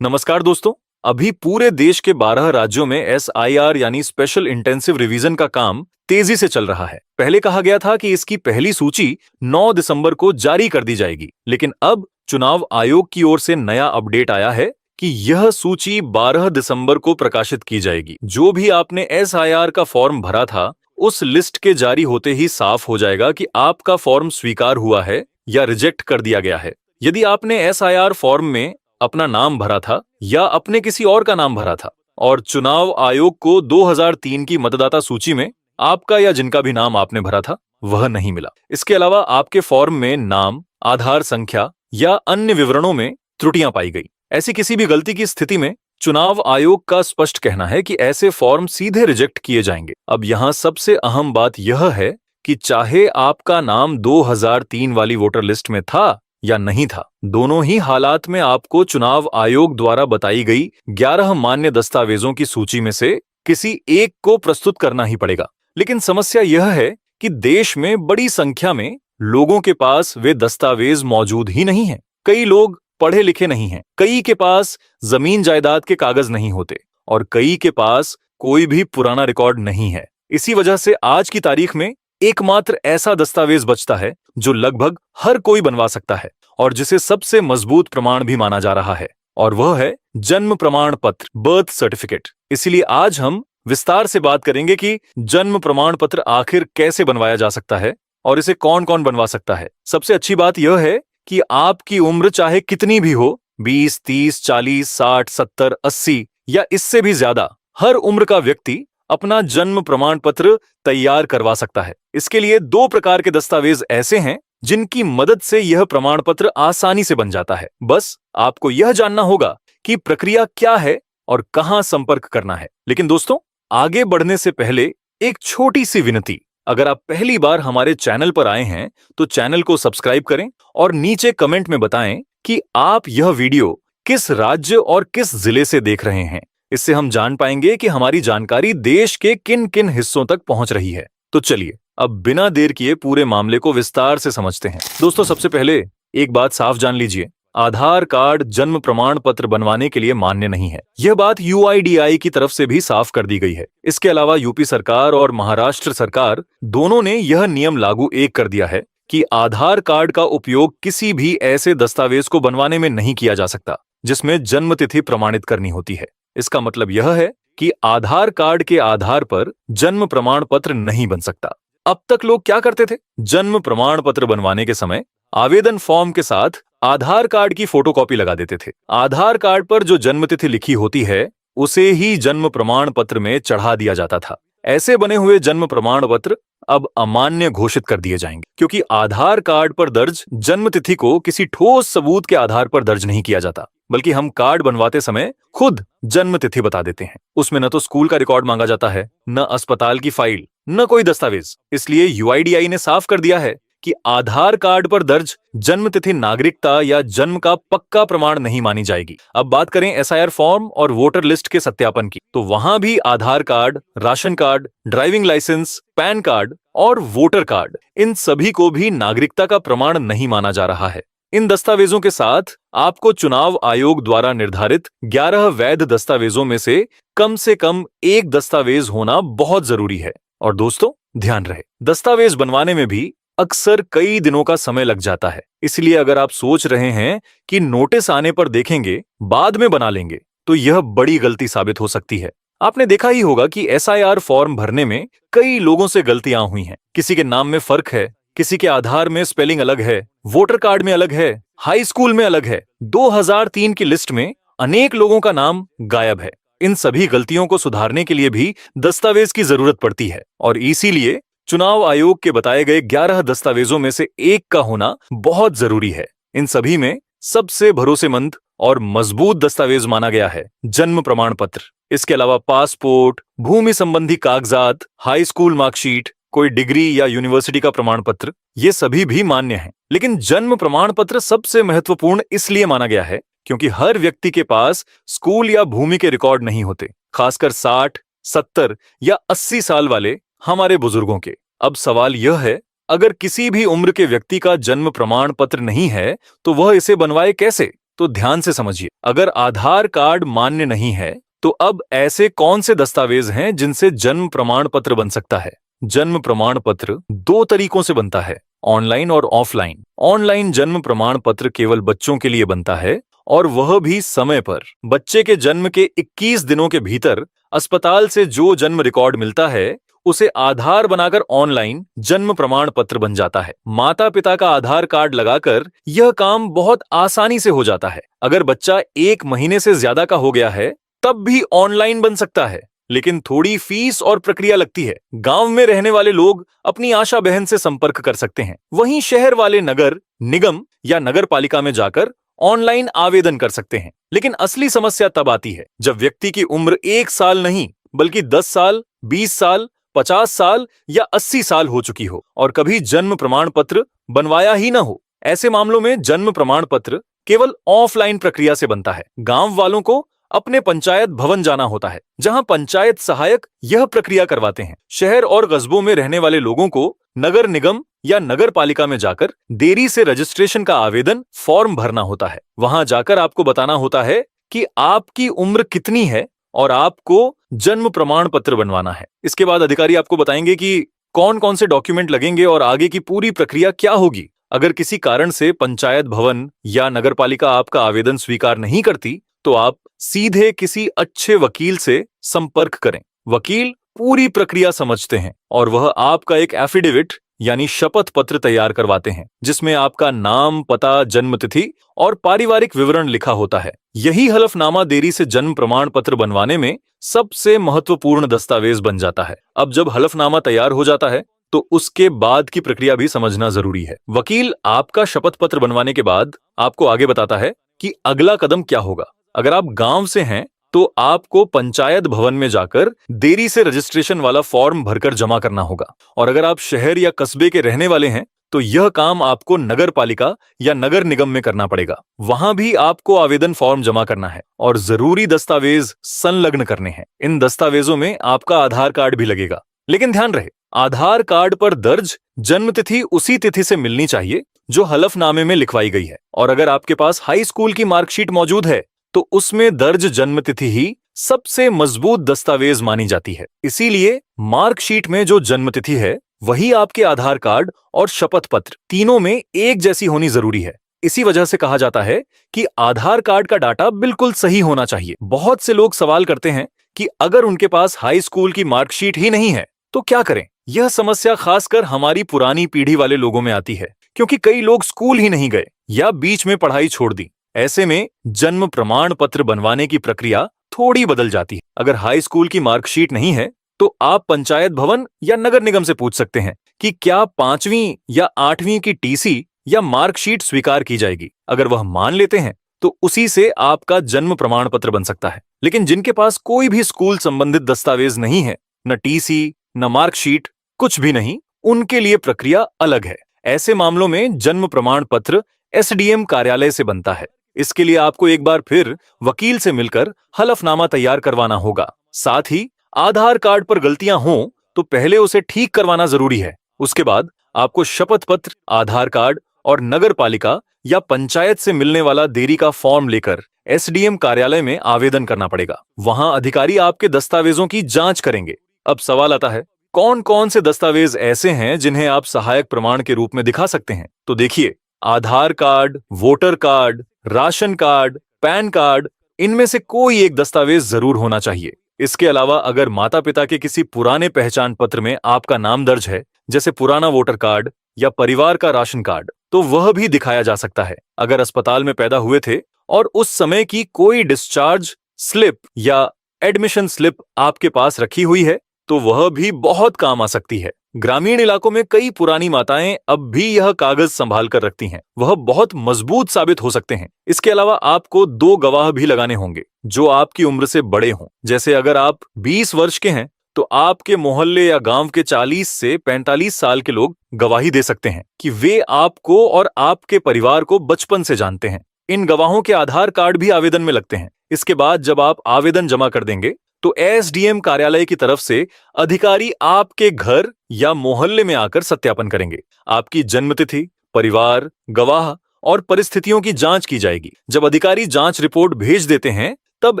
नमस्कार दोस्तों। अभी पूरे देश के 12 राज्यों में SIR यानी स्पेशल इंटेंसिव रिवीजन का काम तेजी से चल रहा है। पहले कहा गया था कि इसकी पहली सूची 9 दिसंबर को जारी कर दी जाएगी, लेकिन अब चुनाव आयोग की ओर से नया अपडेट आया है कि यह सूची 12 दिसंबर को प्रकाशित की जाएगी। जो भी आपने SIR का फॉर्म भरा था, उस लिस्ट के जारी होते ही साफ हो जाएगा कि आपका फॉर्म स्वीकार हुआ है या रिजेक्ट कर दिया गया है। यदि आपने SIR फॉर्म में अपना नाम भरा था या अपने किसी और का नाम भरा था और चुनाव आयोग को 2003 की मतदाता सूची में आपका या जिनका भी नाम आपने भरा था वह नहीं मिला, इसके अलावा आपके फॉर्म में नाम, आधार संख्या या अन्य विवरणों में त्रुटियां पाई गई, ऐसी किसी भी गलती की स्थिति में चुनाव आयोग का स्पष्ट कहना है कि ऐसे फॉर्म सीधे रिजेक्ट किए जाएंगे। अब यहाँ सबसे अहम बात यह है कि चाहे आपका नाम 2003 वाली वोटर लिस्ट में था या नहीं था, दोनों ही हालात में आपको चुनाव आयोग द्वारा बताई गई 11 मान्य दस्तावेजों की सूची में से किसी एक को प्रस्तुत करना ही पड़ेगा। लेकिन समस्या यह है कि देश में बड़ी संख्या में लोगों के पास वे दस्तावेज मौजूद ही नहीं हैं। कई लोग पढ़े लिखे नहीं हैं, कई के पास जमीन जायदाद के कागज नहीं होते और कई के पास कोई भी पुराना रिकॉर्ड नहीं है। इसी वजह से आज की तारीख में एकमात्र ऐसा दस्तावेज बचता है जो लगभग हर कोई बनवा सकता है और जिसे सबसे मजबूत प्रमाण भी माना जा रहा है, और वह है जन्म प्रमाण पत्र, बर्थ सर्टिफिकेट। इसीलिए आज हम विस्तार से बात करेंगे कि जन्म प्रमाण पत्र आखिर कैसे बनवाया जा सकता है और इसे कौन कौन बनवा सकता है। सबसे अच्छी बात यह है कि आपकी उम्र चाहे कितनी भी हो, 20, 30, 40, 60, 70, 80 या इससे भी ज्यादा, हर उम्र का व्यक्ति अपना जन्म प्रमाण पत्र तैयार करवा सकता है। इसके लिए 2 प्रकार के दस्तावेज ऐसे हैं जिनकी मदद से यह प्रमाण पत्र आसानी से बन जाता है। बस आपको यह जानना होगा कि प्रक्रिया क्या है और कहां संपर्क करना है। लेकिन दोस्तों, आगे बढ़ने से पहले एक छोटी सी विनती। अगर आप पहली बार हमारे चैनल पर आए हैं तो चैनल को सब्सक्राइब करें और नीचे कमेंट में बताएं कि आप यह वीडियो किस राज्य और किस जिले से देख रहे हैं। इससे हम जान पाएंगे कि हमारी जानकारी देश के किन किन हिस्सों तक पहुंच रही है। तो चलिए अब बिना देर किए पूरे मामले को विस्तार से समझते हैं। दोस्तों, सबसे पहले एक बात साफ जान लीजिए, आधार कार्ड जन्म प्रमाण पत्र बनवाने के लिए मान्य नहीं है। यह बात UIDAI की तरफ से भी साफ कर दी गई है। इसके अलावा यूपी सरकार और महाराष्ट्र सरकार दोनों ने यह नियम लागू एक कर दिया है कि आधार कार्ड का उपयोग किसी भी ऐसे दस्तावेज को बनवाने में नहीं किया जा सकता जिसमें जन्म तिथि प्रमाणित करनी होती है। इसका मतलब यह है कि आधार कार्ड के आधार पर जन्म प्रमाण पत्र नहीं बन सकता। अब तक लोग क्या करते थे? जन्म प्रमाण पत्र बनवाने के समय आवेदन फॉर्म के साथ आधार कार्ड की फोटोकॉपी लगा देते थे। आधार कार्ड पर जो जन्मतिथि लिखी होती है उसे ही जन्म प्रमाण पत्र में चढ़ा दिया जाता था। ऐसे बने हुए जन्म प्रमाण पत्र अब अमान्य घोषित कर दिए जाएंगे, क्योंकि आधार कार्ड पर दर्ज जन्मतिथि को किसी ठोस सबूत के आधार पर दर्ज नहीं किया जाता, बल्कि हम कार्ड बनवाते समय खुद जन्म तिथि बता देते हैं। उसमें न तो स्कूल का रिकॉर्ड मांगा जाता है, न अस्पताल की फाइल, न कोई दस्तावेज। इसलिए UIDAI ने साफ कर दिया है कि आधार कार्ड पर दर्ज जन्म तिथि नागरिकता या जन्म का पक्का प्रमाण नहीं मानी जाएगी। अब बात करें SIR फॉर्म और वोटर लिस्ट के सत्यापन की, तो वहां भी Aadhaar card, ration card, driving licence, PAN card और वोटर कार्ड, इन सभी को भी नागरिकता का प्रमाण नहीं माना जा रहा है। इन दस्तावेजों के साथ आपको चुनाव आयोग द्वारा निर्धारित 11 वैध दस्तावेजों में से कम एक दस्तावेज होना बहुत जरूरी है। और दोस्तों, ध्यान रहे, दस्तावेज बनवाने में भी अक्सर कई दिनों का समय लग जाता है। इसलिए अगर आप सोच रहे हैं कि नोटिस आने पर देखेंगे, बाद में बना लेंगे, तो यह बड़ी गलती साबित हो सकती है। आपने देखा ही होगा कि SIR फॉर्म भरने में कई लोगों से गलतियां हुई हैं। किसी के नाम में फर्क है, किसी के आधार में स्पेलिंग अलग है, वोटर कार्ड में अलग है, हाई स्कूल में अलग है, 2003 की लिस्ट में अनेक लोगों का नाम गायब है। इन सभी गलतियों को सुधारने के लिए भी दस्तावेज की जरूरत पड़ती है और इसीलिए चुनाव आयोग के बताए गए 11 दस्तावेजों में से एक का होना बहुत जरूरी है। इन सभी में सबसे भरोसेमंद और मजबूत दस्तावेज माना गया है जन्म प्रमाण पत्र। इसके अलावा पासपोर्ट, भूमि संबंधी कागजात, हाई स्कूल मार्कशीट, कोई डिग्री या यूनिवर्सिटी का प्रमाण पत्र, ये सभी भी मान्य हैं। लेकिन जन्म प्रमाण पत्र सबसे महत्वपूर्ण इसलिए माना गया है क्योंकि हर व्यक्ति के पास स्कूल या भूमि के रिकॉर्ड नहीं होते, खासकर 60, 70 या 80 साल वाले हमारे बुजुर्गों के। अब सवाल यह है, अगर किसी भी उम्र के व्यक्ति का जन्म प्रमाण पत्र नहीं है तो वह इसे बनवाए कैसे? तो ध्यान से समझिए, अगर आधार कार्ड मान्य नहीं है तो अब ऐसे कौन से दस्तावेज हैं जिनसे जन्म प्रमाण पत्र बन सकता है। जन्म प्रमाण पत्र दो तरीकों से बनता है, ऑनलाइन और ऑफलाइन। ऑनलाइन जन्म प्रमाण पत्र केवल बच्चों के लिए बनता है और वह भी समय पर। बच्चे के जन्म के 21 दिनों के भीतर अस्पताल से जो जन्म रिकॉर्ड मिलता है उसे आधार बनाकर ऑनलाइन जन्म प्रमाण पत्र बन जाता है। माता पिता का आधार कार्ड लगाकर यह काम बहुत आसानी से हो जाता है। अगर बच्चा 1 महीने से ज्यादा का हो गया है तब भी ऑनलाइन बन सकता है, लेकिन थोड़ी फीस और प्रक्रिया लगती है। गांव में रहने वाले लोग अपनी आशा बहन से संपर्क कर सकते हैं, वहीं शहर वाले नगर निगम या नगर पालिका में जाकर ऑनलाइन आवेदन कर सकते हैं। लेकिन असली समस्या तब आती है जब व्यक्ति की उम्र 1 साल नहीं बल्कि 10 साल, 20 साल, 50 साल या 80 साल हो चुकी हो और कभी जन्म प्रमाण पत्र बनवाया ही न हो। ऐसे मामलों में जन्म प्रमाण पत्र केवल ऑफलाइन प्रक्रिया से बनता है। गांव वालों को अपने पंचायत भवन जाना होता है, जहां पंचायत सहायक यह प्रक्रिया करवाते हैं। शहर और कस्बों में रहने वाले लोगों को नगर निगम या नगर पालिका में जाकर देरी से रजिस्ट्रेशन का आवेदन फॉर्म भरना होता है। वहां जाकर आपको बताना होता है कि आपकी उम्र कितनी है और आपको जन्म प्रमाण पत्र बनवाना है। इसके बाद अधिकारी आपको बताएंगे कि कौन कौन से डॉक्यूमेंट लगेंगे और आगे की पूरी प्रक्रिया क्या होगी। अगर किसी कारण से पंचायत भवन या नगर पालिका आपका आवेदन स्वीकार नहीं करती तो आप सीधे किसी अच्छे वकील से संपर्क करें। वकील पूरी प्रक्रिया समझते हैं और वह आपका एक एफिडेविट यानी शपथ पत्र तैयार करवाते हैं, जिसमें आपका नाम, पता, जन्म तिथि और पारिवारिक विवरण लिखा होता है। यही हलफनामा देरी से जन्म प्रमाण पत्र बनवाने में सबसे महत्वपूर्ण दस्तावेज बन जाता है। अब जब हलफनामा तैयार हो जाता है तो उसके बाद की प्रक्रिया भी समझना जरूरी है। वकील आपका शपथ पत्र बनवाने के बाद आपको आगे बताता है कि अगला कदम क्या होगा। अगर आप गांव से हैं तो आपको पंचायत भवन में जाकर देरी से रजिस्ट्रेशन वाला फॉर्म भरकर जमा करना होगा, और अगर आप शहर या कस्बे के रहने वाले हैं तो यह काम आपको नगर पालिका या नगर निगम में करना पड़ेगा। वहां भी आपको आवेदन फॉर्म जमा करना है और जरूरी दस्तावेज संलग्न करने हैं। इन दस्तावेजों में आपका आधार कार्ड भी लगेगा, लेकिन ध्यान रहे आधार कार्ड पर दर्ज जन्म तिथि उसी तिथि से मिलनी चाहिए जो हलफनामे में लिखवाई गई है। और अगर आपके पास हाई स्कूल की मार्कशीट मौजूद है तो उसमें दर्ज जन्म तिथि ही सबसे मजबूत दस्तावेज मानी जाती है। इसीलिए मार्कशीट में जो जन्म तिथि है वही आपके आधार कार्ड और शपथ पत्र तीनों में एक जैसी होनी जरूरी है। इसी वजह से कहा जाता है कि आधार कार्ड का डाटा बिल्कुल सही होना चाहिए। बहुत से लोग सवाल करते हैं कि अगर उनके पास हाई स्कूल की मार्कशीट ही नहीं है तो क्या करें। यह समस्या खासकर हमारी पुरानी पीढ़ी वाले लोगों में आती है, क्योंकि कई लोग स्कूल ही नहीं गए या बीच में पढ़ाई छोड़ दी। ऐसे में जन्म प्रमाण पत्र बनवाने की प्रक्रिया थोड़ी बदल जाती है। अगर हाई स्कूल की मार्कशीट नहीं है तो आप पंचायत भवन या नगर निगम से पूछ सकते हैं कि क्या 5वीं या 8वीं की टीसी या मार्कशीट स्वीकार की जाएगी। अगर वह मान लेते हैं तो उसी से आपका जन्म प्रमाण पत्र बन सकता है। लेकिन जिनके पास कोई भी स्कूल संबंधित दस्तावेज नहीं है, न टीसी न मार्कशीट, कुछ भी नहीं, उनके लिए प्रक्रिया अलग है। ऐसे मामलों में जन्म प्रमाण पत्र एसडीएम कार्यालय से बनता है। इसके लिए आपको एक बार फिर वकील से मिलकर हलफनामा तैयार करवाना होगा। साथ ही आधार कार्ड पर गलतियां हों तो पहले उसे ठीक करवाना जरूरी है। उसके बाद आपको शपथ पत्र, आधार कार्ड और नगर पालिका या पंचायत से मिलने वाला देरी का फॉर्म लेकर एसडीएम कार्यालय में आवेदन करना पड़ेगा। वहां अधिकारी आपके दस्तावेजों की जांच करेंगे। अब सवाल आता है, कौन कौन से दस्तावेज ऐसे हैं जिन्हें आप सहायक प्रमाण के रूप में दिखा सकते हैं। तो देखिए, Aadhaar card, voter card, ration card, PAN card, इनमें से कोई एक दस्तावेज जरूर होना चाहिए। इसके अलावा अगर माता पिता के किसी पुराने पहचान पत्र में आपका नाम दर्ज है, जैसे पुराना वोटर कार्ड या परिवार का राशन कार्ड, तो वह भी दिखाया जा सकता है। अगर अस्पताल में पैदा हुए थे और उस समय की कोई डिस्चार्ज स्लिप या एडमिशन स्लिप आपके पास रखी हुई है तो वह भी बहुत काम आ सकती है। ग्रामीण इलाकों में कई पुरानी माताएं अब भी यह कागज संभाल कर रखती हैं, वह बहुत मजबूत साबित हो सकते हैं। इसके अलावा आपको 2 गवाह भी लगाने होंगे जो आपकी उम्र से बड़े हों। जैसे अगर आप 20 वर्ष के हैं तो आपके मोहल्ले या गांव के 40 से 45 साल के लोग गवाही दे सकते हैं कि वे आपको और आपके परिवार को बचपन से जानते हैं। इन गवाहों के आधार कार्ड भी आवेदन में लगते हैं। इसके बाद जब आप आवेदन जमा कर देंगे तो एसडीएम कार्यालय की तरफ से अधिकारी आपके घर या मोहल्ले में आकर सत्यापन करेंगे। आपकी जन्मतिथि, परिवार, गवाह और परिस्थितियों की जांच की जाएगी। जब अधिकारी जांच रिपोर्ट भेज देते हैं तब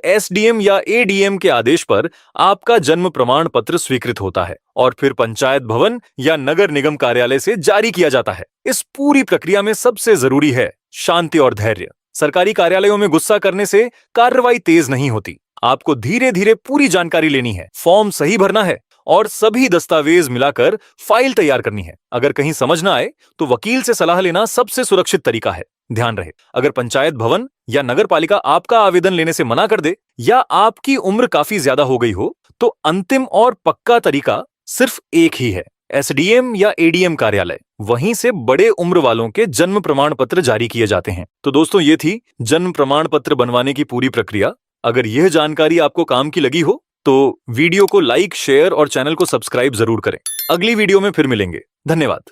एसडीएम या एडीएम के आदेश पर आपका जन्म प्रमाण पत्र स्वीकृत होता है और फिर पंचायत भवन या नगर निगम कार्यालय से जारी किया जाता है। इस पूरी प्रक्रिया में सबसे जरूरी है शांति और धैर्य। सरकारी कार्यालयों में गुस्सा करने से कार्रवाई तेज नहीं होती। आपको धीरे धीरे पूरी जानकारी लेनी है, फॉर्म सही भरना है और सभी दस्तावेज मिलाकर फाइल तैयार करनी है। अगर कहीं समझ ना आए तो वकील से सलाह लेना सबसे सुरक्षित तरीका है। ध्यान रहे, अगर पंचायत भवन या नगर पालिका आपका आवेदन लेने से मना कर दे या आपकी उम्र काफी ज्यादा हो गई हो तो अंतिम और पक्का तरीका सिर्फ एक ही है, एसडीएम या एडीएम कार्यालय। वहीं से बड़े उम्र वालों के जन्म प्रमाण पत्र जारी किए जाते हैं। तो दोस्तों, ये थी जन्म प्रमाण पत्र बनवाने की पूरी प्रक्रिया। अगर यह जानकारी आपको काम की लगी हो तो वीडियो को लाइक, शेयर और चैनल को सब्सक्राइब जरूर करें। अगली वीडियो में फिर मिलेंगे। धन्यवाद।